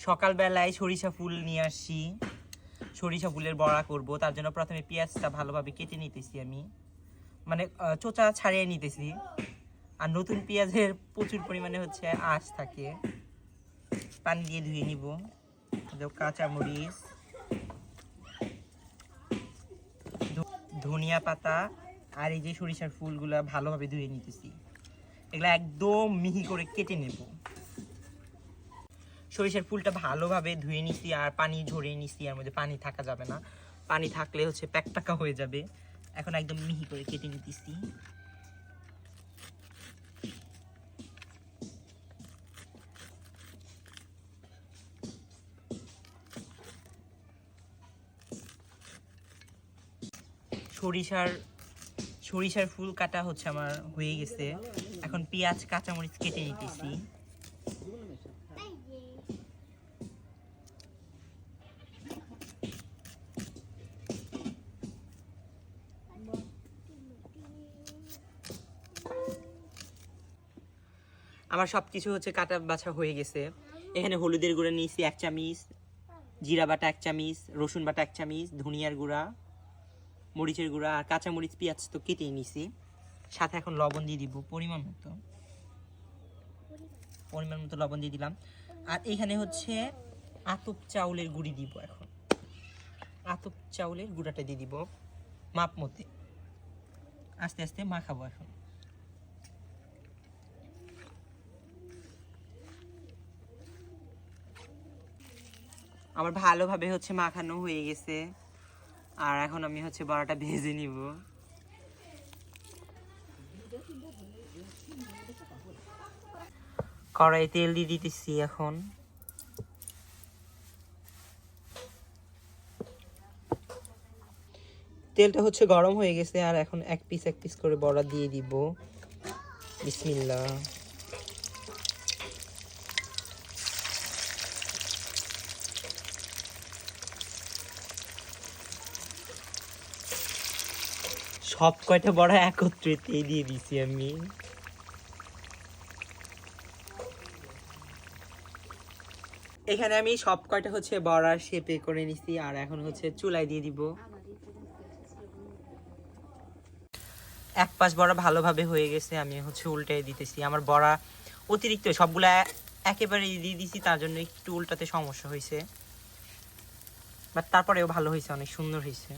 সকালবেলায় সরিষা ফুল নিয়ে আসছি, সরিষা ফুলের বড়া করব। তার জন্য প্রথমে পেঁয়াজটা ভালোভাবে কেটে নিতেছি আমি, মানে চোচা ছাড়িয়ে নিতেছি। আর নতুন পেঁয়াজের প্রচুর পরিমাণে হচ্ছে আঁশ থাকে। পানি দিয়ে ধুয়ে নিব। কাঁচামরিচ, ধনিয়া পাতা আর এই যে সরিষার ফুলগুলা ভালোভাবে ধুয়ে নিতেছি। এগুলা একদম মিহি করে কেটে নেব। সরিষার ফুলটা ভালোভাবে ধুয়ে নিছি আর পানি ঝরিয়ে নিছি, এর মধ্যে পানি থাকা যাবে না, পানি থাকলে হচ্ছে প্যাকটাকা হয়ে যাবে। এখন একদম মিহি করে কেটে নিতেছি। সরিষার ফুল কাটা হচ্ছে আমার হয়ে গেছে। এখন পেঁয়াজ কাঁচামরিচ কেটে নিতেছি। আমার সবকিছু হচ্ছে কাটা বাছা হয়ে গেছে। এখানে হলুদের গুঁড়া নিয়েছি 1 চামচ, জিরা বাটা 1 চামচ, রসুন বাটা 1 চামচ, ধনিয়ার গুঁড়া, মরিচের গুঁড়া আর কাঁচামরিচ পেঁয়াজ তো কেটেই নিছি। সাথে এখন লবণ দিয়ে দিব পরিমাণ মতো লবণ দিয়ে দিলাম। আর এখানে হচ্ছে আতপ চাউলের গুঁড়ি দিব। এখন আতপ চাউলের গুঁড়াটা দিয়ে দিব মাপ মতে। আস্তে আস্তে মাখাবো। এখন আমার ভালোভাবে হচ্ছে মাখানো হয়ে গেছে। আর এখন আমি হচ্ছে বড়াটা ভেজে নিব। কড়াই তেল দিয়ে দিতেছি। এখন তেলটা হচ্ছে গরম হয়ে গেছে। আর এখন এক পিস করে বড়া দিয়ে দিব। বিসমিল্লাহ। সব কয়টা বড়া একত্রে দিয়ে দিছি আমি। এখানে আমি সব কয়টা হচ্ছে বড়ার শেপে করে নিছি। আর এখন হচ্ছে চুলায় দিয়ে দিব। এক পাশ বড়া ভালোভাবে হয়ে গেছে, আমি হচ্ছে উল্টাই দিতেছি। আমার বড়া অতিরিক্ত সবগুলা একেবারে দিয়ে দিছি, তার জন্য একটু উল্টাতে সমস্যা হয়েছে, বাট তারপরেও ভালো হয়েছে, অনেক সুন্দর হয়েছে।